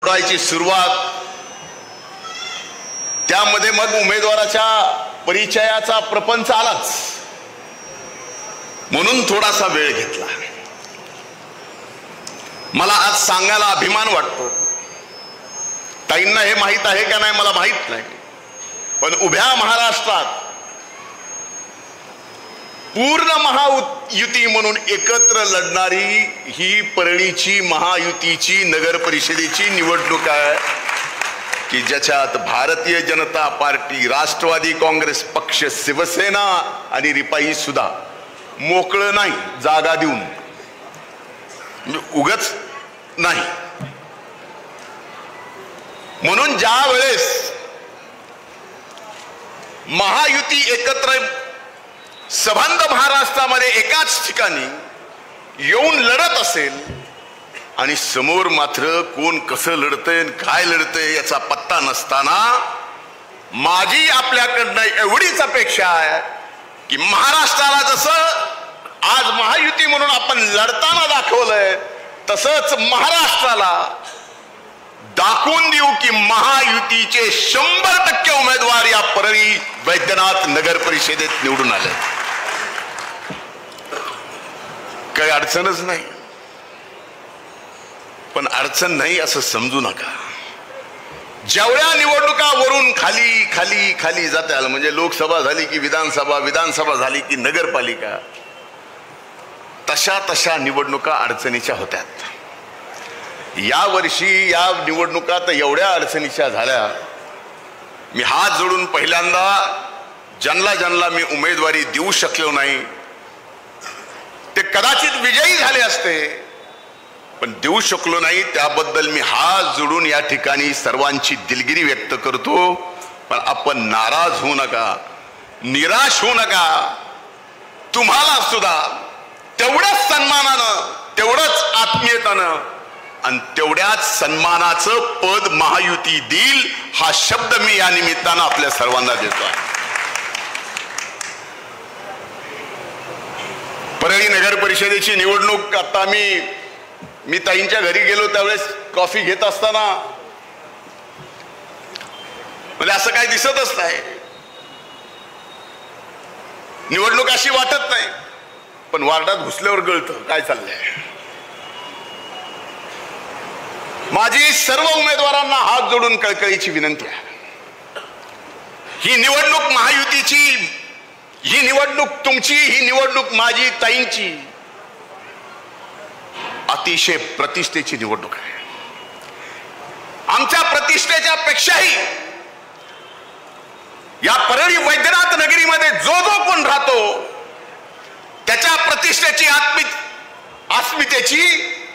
ची सुरुवात, त्यामध्ये मग उमेदवाराच्या परिचयाचा प्रपंच आलाच, म्हणून थोडासा वेळ घेतला. मला आज सांगायला अभिमान वाटतो. ताईंना हे माहित आहे का नाही मला माहित नाही, पण उभ्या महाराष्ट्रात पूर्ण महायुती म्हणून एकत्र लढणारी ही परळीची महायुतीची नगर परिषदेची निवडणूक आहे की ज्याच्यात भारतीय जनता पार्टी, राष्ट्रवादी काँग्रेस पक्ष, शिवसेना आणि रिपाई सुद्धा मोकळं नाही जागा देऊन, उगच नाही. म्हणून ज्या वेळेस महायुती एकत्र सबंध महाराष्ट्रामध्ये एकाच ठिकाणी येऊन लढत असेल आणि समोर मात्र कोण कसं लढतंय काय लढतंय याचा पत्ता नसताना, माझी आपल्याकडनं एवढीच अपेक्षा आहे की महाराष्ट्राला जसं आज महायुती म्हणून आपण लढताना दाखवलंय, तसंच महाराष्ट्राला दाखवून देऊ की महायुतीचे 100% उमेदवार या परळी वैद्यनाथ नगर परिषदेत निवडून आले. काही अडचणच नाही, पण अडचण नाही असं समजू नका. जेवढ्या निवडणुका वरून खाली खाली खाली जातात, म्हणजे लोकसभा झाली की विधानसभा, विधानसभा झाली की नगरपालिका, तशा तशा निवडणुका अडचणीच्या होत्यात. या वर्षी या निवडणुका तर एवढ्या अडचणीच्या झाल्या, मी हात जोडून पहिल्यांदा ज्यांना मी उमेदवारी देऊ शकलो नाही ते कदाचित विजयी झाले असते, पण देऊ शकलो नाही त्याबद्दल मी हात जोडून या ठिकाणी सर्वांची दिलगिरी व्यक्त करतो. पण आपण नाराज होऊ नका, निराश होऊ नका. तुम्हाला सुद्धा तेवढ्याच सन्मानानं, तेवढंच आत्मीयतेनं आणि तेवढ्याच सन्मानाचं पद महायुती देईल, हा शब्द मी या निमित्तानं आपल्या सर्वांना देतो. परळी नगर परिषदेची निवडणूक आता मी ताईंच्या घरी गेलो त्यावेळेस कॉफी घेत असताना म्हणजे असं काही दिसतच नाही, निवडणूक अशी वाटत नाही, पण वार्डात घुसल्यावर कळतं काय चाललंय. माझी सर्व उमेदवारांना हात जोडून कळकळीची विनंती आहे, ही निवडणूक महायुतीची, ही निवडणूक तुमची, ही निवडणूक माझी, ताईंची अतिशय प्रतिष्ठेची निवडणूक आहे. आमच्या प्रतिष्ठेच्या पेक्षाही या परळी वैद्यनाथ नगरीमध्ये जो जो कोण राहतो त्याच्या प्रतिष्ठेची, अस्मितेची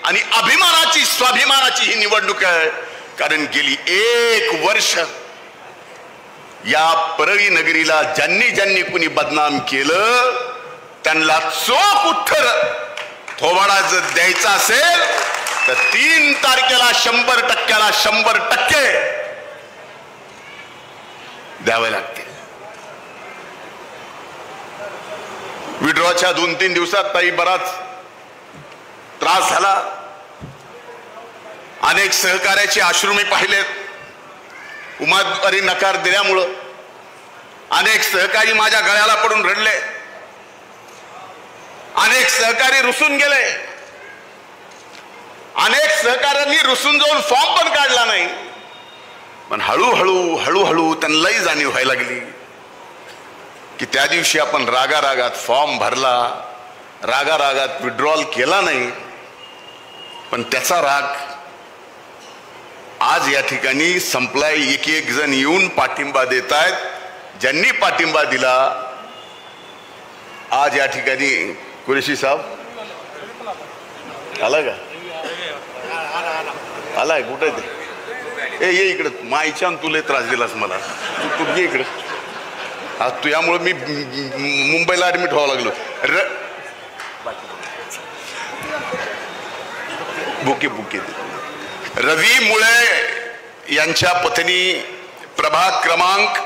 आणि अभिमानाची, स्वाभिमानाची ही निवडणूक आहे. कारण गेली 1 वर्ष या परळी नगरीला ज्यांनी कुणी बदनाम केलं त्यांना चोख उत्तर थोबाडा जर द्यायचा असेल तर 3 तारखेला 100%ला 100% द्यावे लागतील. विड्रॉच्या 2-3 दिवसात ताई बराच त्रास झाला. अनेक सहकार्याचे अश्रू मी पाहिलेत. उमेदवारी नकार दिल्यामुळं अनेक सहकारी माझ्या गळ्याला पडून रडले, अनेक सहकारी रुसून गेले, अनेक सहकाऱ्यांनी रुसून जाऊन फॉर्म पण काढला नाही. पण हळूहळू त्यांनाही जाणीव व्हायला लागली की त्या दिवशी आपण रागारागात फॉर्म भरला, रागारागात विड्रॉल केला नाही, पण त्याचा राग आज या ठिकाणी संपलाय. एक जण येऊन पाठिंबा देत आहेत. ज्यांनी पाठिंबा दिला आज या ठिकाणी, कुरेशी साहेब आला का? आलाय कुठे ते? ये इकडे, माईच्या तुला त्रास दिलास मला, तू ये इकडे. आज तुझ्यामुळे मी मुंबईला ऍडमिट व्हावं लागलो. बुके रवी मुळे यांच्या पत्नी प्रभाग क्रमांक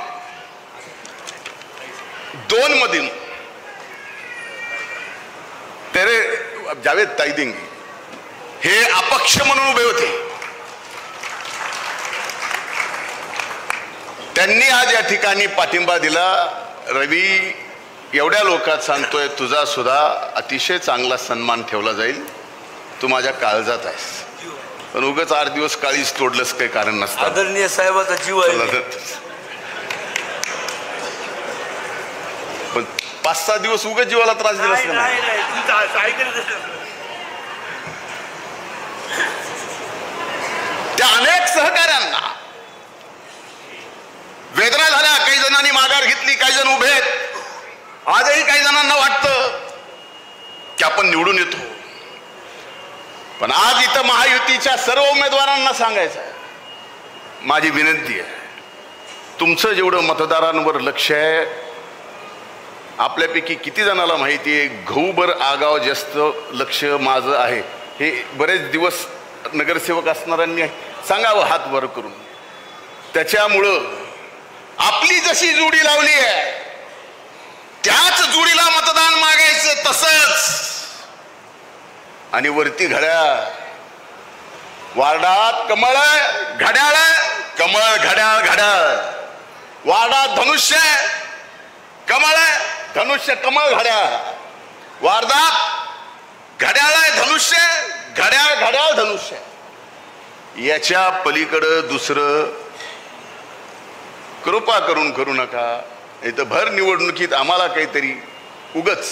2 मधील तेरे जावेद ताईदिंग हे अपक्ष म्हणून उभे होते. त्यांनी आज या ठिकाणी पाठिंबा दिला. रवी, एवढ्या लोकात सांगतोय तुझा सुद्धा अतिशय चांगला सन्मान ठेवला जाईल. तू माझ्या काळजात आहेस, पण उगाच 8 दिवस काळीच तोडलंस काही कारण नसतं. आदरणीय साहेबाचा जीव आहे. पण 5-6 दिवस उगाच जीवाला त्रास दिलास का नाही? त्या अनेक सहकाऱ्यांना वेदना झाल्या. काही जणांनी माघार घेतली, काही जण उभे आहेत. आजही काही जणांना वाटतं की आपण निवडून येतो. पण आज इथं महायुतीच्या सर्व उमेदवारांना सांगायचं आहे, माझी विनंती आहे, तुमचं जेवढं मतदारांवर लक्ष आहे, आपल्यापैकी किती जणाला माहिती आहे घऊभर आगाव जास्त लक्ष माझं आहे. हे बरेच दिवस नगरसेवक असणाऱ्यांनी सांगावं हात वर करून. त्याच्यामुळं आपली जशी जोडी लावली आहे त्याच जोडीला मतदान मागायचं. तसंच आणि वरती घड्याळ, वार्डात कमळ घड्याळ, कमळ घड्याळ घड्याळ. वार्डात धनुष्य कमळ, धनुष्य कमळ घड्याळ. वार्डात घड्याळ धनुष्य, घड्याळ घड्याळ धनुष्य. याच्या पलीकडं दुसरं कृपा करून करू नका. इथं भर निवडणुकीत आम्हाला काहीतरी उगच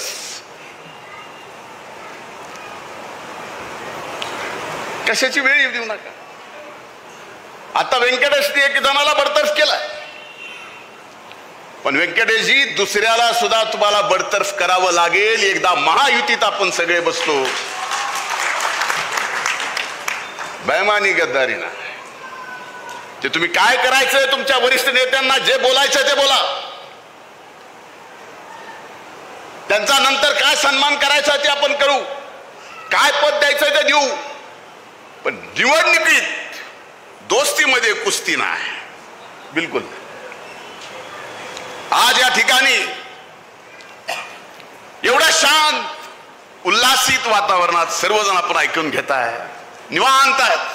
कशाची वेळ येऊ देऊ नका. आता व्यंकटेशने एक जणाला बडतर्फ केलाय, पण व्यंकटेशजी दुसऱ्याला सुद्धा तुम्हाला बडतर्फ करावं लागेल. एकदा महायुतीत आपण सगळे बसतो, बेमानी गद्दारी ना. ते तुम्ही काय करायचंय तुमच्या वरिष्ठ नेत्यांना जे बोलायचं ते बोला, त्यांचा नंतर काय सन्मान करायचा ते आपण करू, काय पद द्यायचं ते देऊ. पण निवडणुकीत दोस्तीमध्ये कुस्ती नाही, बिलकुल. आज या ठिकाणी एवढ्या शांत उल्हासित वातावरणात सर्वजण आपण ऐकून घेताय, निवांत आहेत.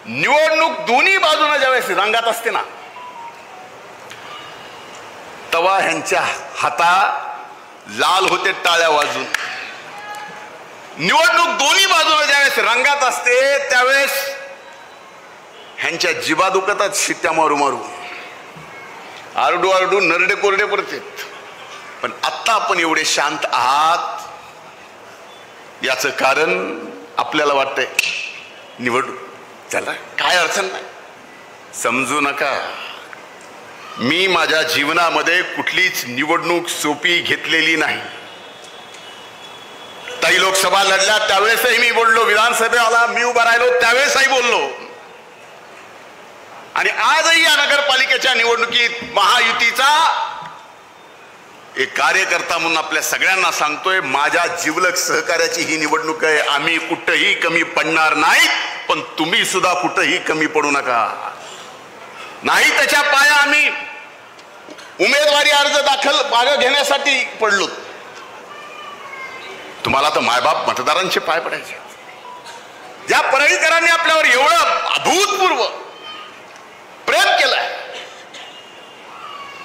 निवडणूक दोन्ही बाजूने ज्यावेळेस रंगात असते ना, तवा ह्यांच्या हाता लाल होते टाळ्या वाजून. निवडणूक दोन्ही बाजूने ज्यावेळेस रंगात असते त्यावेळेस ह्यांच्या जिभा दुखतात शिट्ट्या मारू मारू, आरडू आरडू नरडे कोरडे पडतात. पण आत्ता आपण एवढे शांत आहात याचं कारण आपल्याला वाटतंय निवडणूक चला काय अडचण नाही. समजू नका, मी माझ्या जीवनामध्ये कुठलीच निवडणूक सोपी घेतलेली नाही. काही लोकसभा लढल्या त्यावेळेसही मी बोललो, विधानसभेला मी उभा राहिलो त्यावेळेसही बोललो, आणि आजही या नगरपालिकेच्या निवडणुकीत महायुतीचा एक कार्यकर्ता म्हणून आपल्या सगळ्यांना सांगतोय, माझ्या जिवलग सहकार्याची ही निवडणूक आहे. आम्ही कुठंही कमी पडणार नाही, पण तुम्ही सुद्धा कुठंही कमी पडू नका. नाही त्याच्या पाया आम्ही उमेदवारी अर्ज दाखल मागे घेण्यासाठी पडलो. तुम्हाला तर मायबाप मतदारांचे पाय पडायचे. ज्या परळीकरांनी आपल्यावर एवढं अभूतपूर्व प्रेम केलंय,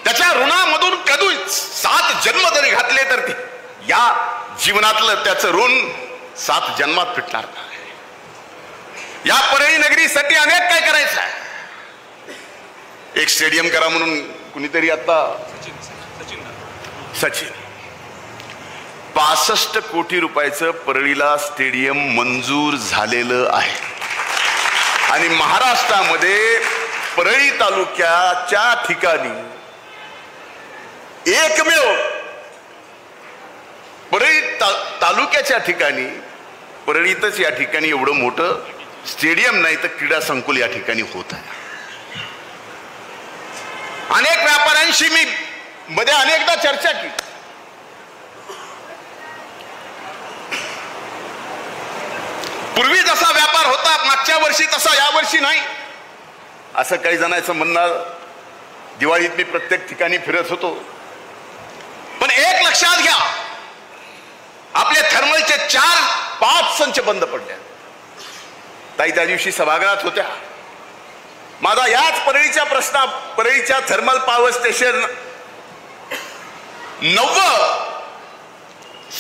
त्याच्या ऋणामधून कधी 7 जन्म जरी घातले तर ते या जीवनातलं त्याचं ऋण 7 जन्मात फिटणार नाही. या परळी नगरीसाठी अनेक काय करायचं आहे. एक स्टेडियम करा म्हणून कुणीतरी आता सचिन 65 कोटी रुपयाचं परळीला स्टेडियम मंजूर झालेलं आहे. आणि महाराष्ट्रामध्ये परळी तालुक्याच्या ठिकाणी एकमेव परळी तालुक्याच्या ठिकाणी परळीतच या ठिकाणी एवढं मोठं स्टेडियम नाही तर क्रीडा संकुल या ठिकाणी होत आहे. अनेक व्यापाऱ्यांशी मी मध्ये अनेकदा चर्चा केली. पूर्वी जसा व्यापार होता मागच्या वर्षी तसा या वर्षी नाही असं काही जणांचं म्हणणं. दिवाळीत मी प्रत्येक ठिकाणी फिरत होतो, पण एक लक्षात घ्या, आपले थर्मलचे 4-5 संच बंद पडले. ताई त्या दिवशी सभागृहात होत्या. माझा याच परळीच्या थर्मल पॉवर स्टेशन 90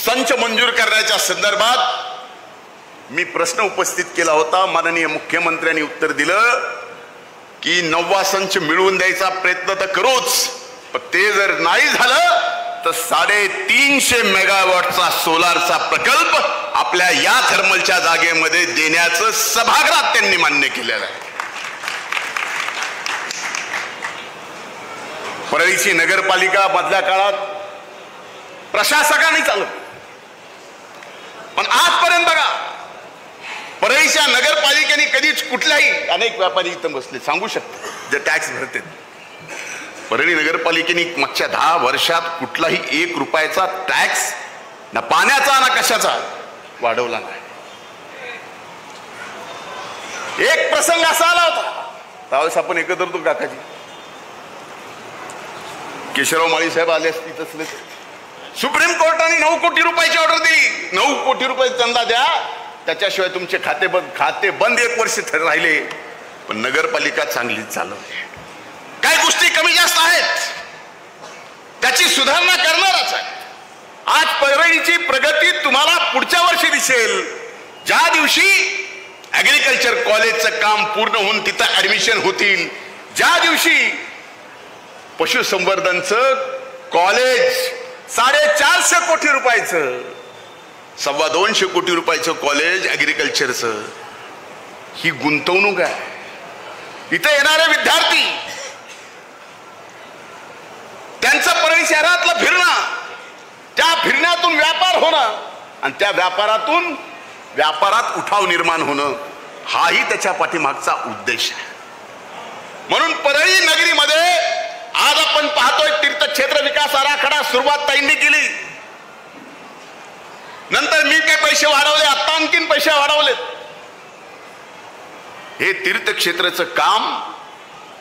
संच मंजूर करण्याच्या संदर्भात मी प्रश्न उपस्थित केला होता. माननीय मुख्यमंत्र्यांनी उत्तर दिलं की 90 संच मिळवून द्यायचा प्रयत्न तर करूच, पण ते जर नाही झालं तर 350 मेगावॉटचा सोलारचा प्रकल्प आपल्या या थर्मलच्या जागेमध्ये देण्याचं सभागृहात त्यांनी मान्य केलेलं आहे. परळीची नगरपालिका मधल्या काळात प्रशासकाने चालवली, पण आजपर्यंत बघा परळीच्या नगरपालिकेने कधीच कुठल्याही, अनेक व्यापारी इथं बसले सांगू शकते जे टॅक्स भरते, परळी नगरपालिकेने मागच्या 10 वर्षात कुठलाही 1 रुपयाचा टॅक्स ना पाण्याचा ना कशाचा वाढवला नाही. एक प्रसंग असा आला होता त्यावेळेस आपण एकत्र होतो काकाजी, केशवराव माळी साहेब आले असतील तसले, सुप्रीम कोर्टाने 9 कोटी रुपयाची ऑर्डर दिली, 9 कोटी रुपये चंदा द्या, त्याच्याशिवाय तुमचे खाते बंद 1 वर्ष राहिले. पण नगरपालिका चांगलीच चालवली. काही गोष्टी कमी जास्त आहेत, त्याची सुधारणा करणारच आहे. आज परळीची प्रगती तुम्हाला पुढच्या वर्षी दिसेल, ज्या दिवशी ऍग्रिकल्चर कॉलेजचं काम पूर्ण होऊन तिथं ऍडमिशन होतील, ज्या दिवशी पशुसंवर्धनचं कॉलेज 450 कोटी रुपयाचं, 225 कोटी रुपयाचं कॉलेज ऍग्रिकल्चरचं, ही गुंतवणूक आहे. इथे येणारे विद्यार्थी त्यांचं परळी शहरातलं फिरणं, त्या फिरण्यातून व्यापार होणं आणि त्या व्यापारात उठाव निर्माण होणं, हाही त्याच्या पाठीमागचा उद्देश आहे. म्हणून परळी नगरीमध्ये आज आपण पाहतोय तीर्थक्षेत्र विकास आराखडा सुरुवात ताईंनी केली, नंतर मी काही पैसे वाढवले, आता आणखीन पैसे वाढवलेत. हे तीर्थक्षेत्राचं काम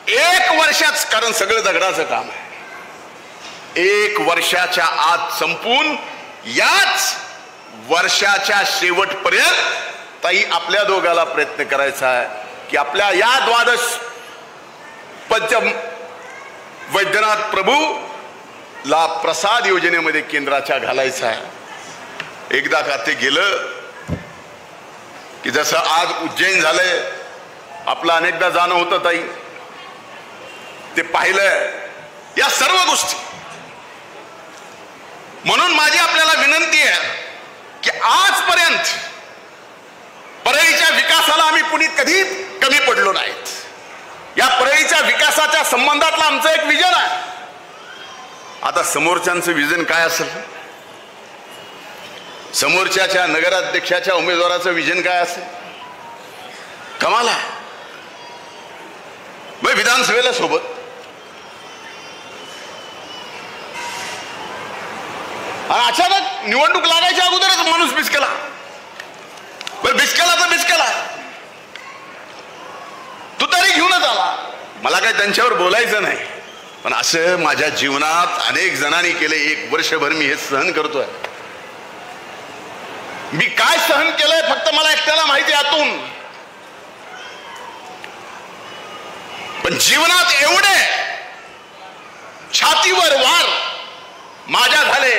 1 वर्षाच, कारण सगळं दगडाचं काम आहे, 1 वर्षाच्या आत संपून याच वर्षाच्या शेवटपर्यंत ताई आपल्या दोघाला प्रयत्न करायचा आहे की आपल्या या 12 पंचम वैद्यनाथ प्रभू ला प्रसाद योजनेमध्ये केंद्राच्या घालायचा आहे. एकदा का ते गेलं की जसं आज उज्जैन झालंय, आपलं अनेकदा जाणं होतं ताई, ते पाहिलंय या सर्व गोष्टी. म्हणून माझी आपल्याला विनंती आहे की आजपर्यंत परळीच्या विकासाला आम्ही कुणी कधी कमी पडलो नाहीत. या परळीच्या विकासाच्या संबंधातलं आमचं एक विजन आहे. आता समोरच्यांचं विजन काय असेल, समोरच्या नगराध्यक्षाच्या उमेदवाराचं विजन काय असेल, कमाल आहे. मग विधानसभेला सोबत आणि अचानक निवडणूक लागायच्या अगोदरच माणूस बिस्केला, बिस्केला तर बिस्केला, तू तरी घेऊनच आला. मला काय त्यांच्यावर बोलायचं नाही, पण असं माझ्या जीवनात अनेक जणांनी केले. 1 वर्षभर मी हे सहन करतोय. मी काय सहन केलंय फक्त मला एकट्याला माहिती आतून. पण जीवनात एवढे छातीवर वार माझ्या झाले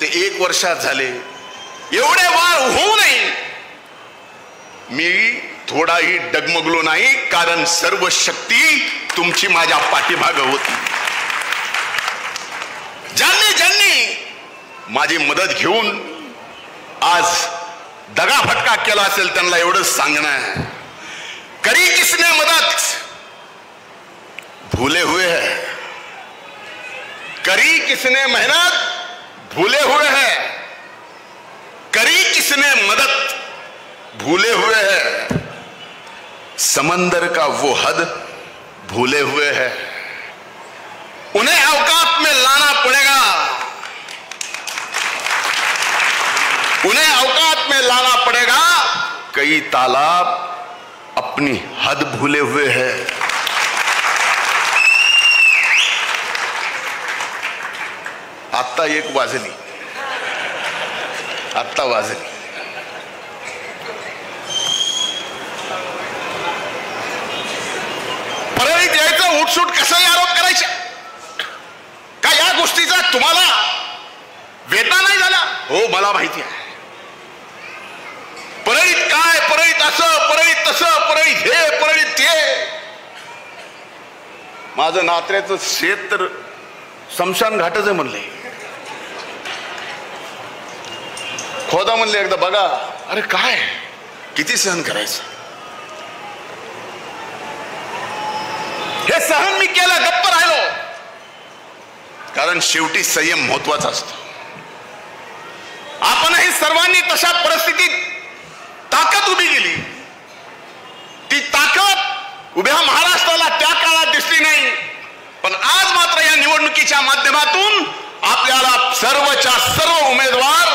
ते 1 वर्षात झाले. एवढे वार होऊनही मी थोडाही डगमगलो नाही, कारण सर्व शक्ती तुमची माझ्या पाठीमागे होती. ज्यांनी माझी मदत घेऊन आज दगाफटका केला असेल त्यांना एवढंच सांगणं आहे, करी किसने मदद भूले हुए हैं, करी किसने मेहनत भूले हुए हैं, करी किसने मदद भूले हुए हैं, समंदर का वो हद भूले हुए हैं. उन्हें औकात में लाना पड़ेगा, उन्हें औकात में लाना पड़ेगा. कई तालाब अपनी हद भूले हुए हैं. आत्ता एक वाजली, आत्ता वाजली. उठसूट कसंही आरोप करायचे का? या गोष्टीचा तुम्हाला वेदना नाही झाला? हो, मला माहिती आहे. परळीत काय, परळीत असं, परळीत तसं, परळीत हे, परळीत ते. माझं नात्र्याचं शेत तर स्मशान घाटच आहे म्हणले. खोदा म्हणले एकदा बघा. अरे काय, किती सहन करायचं? हे सहन मी केलं, गप्प राहिलो. कारण शेवटी संयम महत्वाचा असतो. आपणही सर्वांनी तशा परिस्थितीत ताकद उभी केली. ती ताकद उभ्या महाराष्ट्राला त्या काळात दिसली नाही, पण आज मात्र या निवडणुकीच्या माध्यमातून आपल्याला सर्वच्या सर्व उमेदवार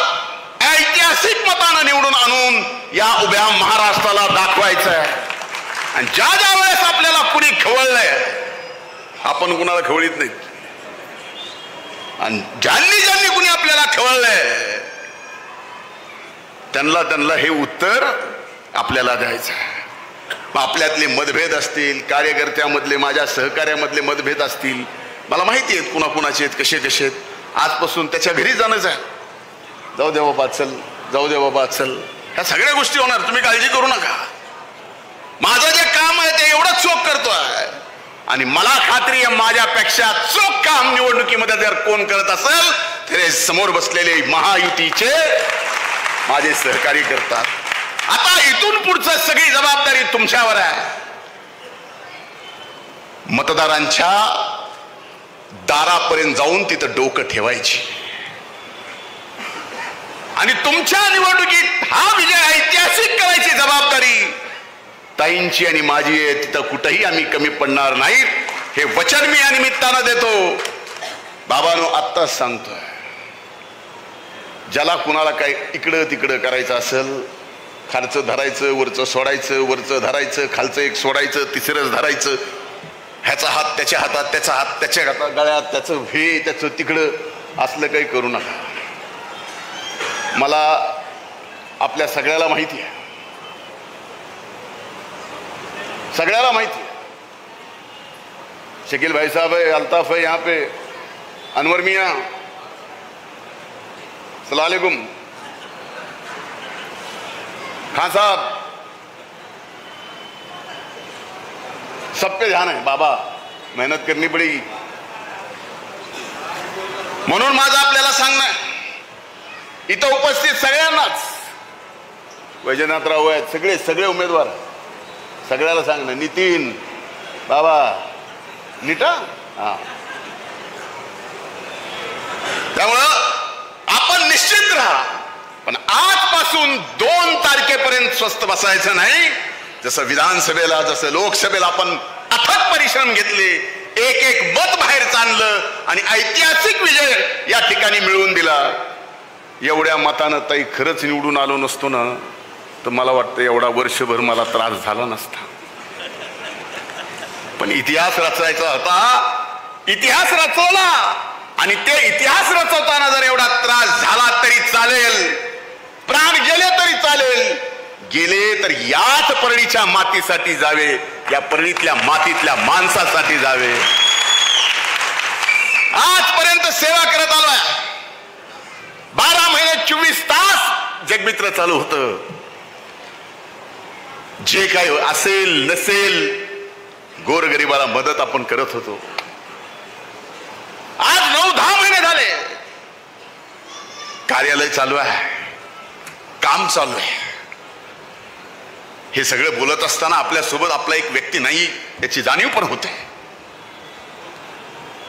ऐतिहासिक मतानं निवडून आणून या उभ्या महाराष्ट्राला दाखवायचं आहे. आणि ज्या ज्या वेळेस आपल्याला कुणी खवळलंय, आपण कुणाला खवळीत नाही, आणि ज्यांनी ज्यांनी कुणी आपल्याला खवळलंय त्यांना हे उत्तर आपल्याला द्यायचं आहे. मग आपल्यातले मतभेद असतील, कार्यकर्त्यामधले, माझ्या सहकार्यामधले मतभेद असतील, मला माहिती आहेत कुणाकुणाचे आहेत, कसे कसे आहेत. आजपासून त्याच्या घरी जाणंच आहे. जाऊ दे बाबा चल, जाऊ दे बाबा चल, ह्या सगळ्या गोष्टी होणार. तुम्ही काळजी करू नका. माझं जे काम आहे ते एवढंच चोख करतोय, आणि मला खात्री आहे माझ्यापेक्षा चोख काम निवडणुकीमध्ये जर कोण करत असेल तर समोर बसलेले महायुतीचे माझे सहकारी करतात. आता इथून पुढचं सगळी जबाबदारी तुमच्यावर आहे. मतदारांच्या दारापर्यंत जाऊन तिथं डोकं ठेवायची, आणि तुमच्या निवडणुकीत हा विजय ऐतिहासिक करायची जबाबदारी ताईंची आणि माझी आहे. तिथं कुठेही आम्ही कमी पडणार नाहीत, हे वचन मी या निमित्तानं देतो. बाबांनो, आत्ताच सांगतोय, ज्याला कुणाला काय इकडं तिकडं करायचं असेल, खालचं धरायचं, वरचं सोडायचं, वरचं धरायचं, खालचं एक सोडायचं, तिसरंच धरायचं, ह्याचा हात त्याच्या हातात, त्याचा हात त्याच्या हातात, गळ्यात, त्याचं हे त्याचं तिकडं, असलं काही करू नका. मला आपल्या सगळ्याला माहिती आहे, सगळ्याला माहिती है. शकील भाई साहब है, अल्ताफ है यहाँ पे, अनवर मियाँ, अस्सलाम वालेकुम, खान साहब, सब पे ध्यान है. बाबा, मेहनत करनी पडेगी. म्हणून माझं आपल्याला सांगणं, इथं उपस्थित सगळ्यांनाच, वैजनाथराव आहेत, सगळे उमेदवार, सगळ्याला सांगणं, नितीन बाबा नीटा, हा. त्यामुळं आपण निश्चित राहा, पण आजपासून 2 तारखेपर्यंत स्वस्थ बसायचं नाही. जसं विधानसभेला, जसं लोकसभेला आपण अथक परिश्रम घेतले, एक एक मत बाहेर आणलं आणि ऐतिहासिक विजय या ठिकाणी मिळवून दिला. एवढ्या मतानं ताई खरंच निवडून आलो नसतो ना, तर मला वाटतं एवढा वर्षभर मला त्रास झाला नसता. पण इतिहास रचायचा होता, इतिहास रचवला, आणि ते इतिहास रचवताना जर एवढा त्रास झाला तरी चालेल, प्राण गेले तरी चालेल, गेले तर याच परळीच्या मातीसाठी जावे, या परळीतल्या मातीतल्या माणसासाठी जावे. आजपर्यंत सेवा करत आलोय, 12 महिने 24 तास जगमित्र चालू होतं. जे काही असेल नसेल गोरगरिबाला मदत आपण करत होतो. आज 9-10 महिने झाले कार्यालय चालू आहे, काम चालू आहे. हे सगळं बोलत असताना आपल्यासोबत आपला एक व्यक्ती नाही याची जाणीव पण होते.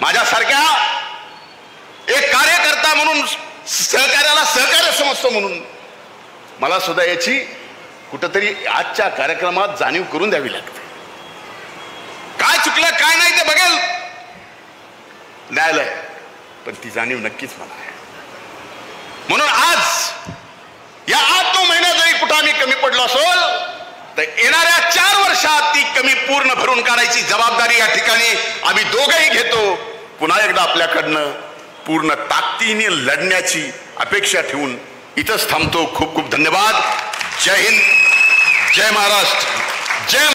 माझ्यासारख्या एक कार्यकर्ता म्हणून, सहकार्याला सहकार्य समजतो म्हणून मला सुद्धा याची कुठंतरी आजच्या कार्यक्रमात जाणीव करून द्यावी लागते. काय चुकलं काय नाही ते बघेल न्यायालय, पण ती जाणीव नक्कीच मला आहे. म्हणून आज या 8-9 महिन्यात जरी कुठं आम्ही कमी पडलो असेल, तर येणाऱ्या 4 वर्षात ती कमी पूर्ण भरून काढायची जबाबदारी या ठिकाणी आम्ही दोघंही घेतो. पुन्हा एकदा आपल्याकडनं पूर्ण ताकदीने लढण्याची अपेक्षा ठेवून इथंच थांबतो. खूप खूप धन्यवाद. जय हिंद, जय महाराष्ट्र, जय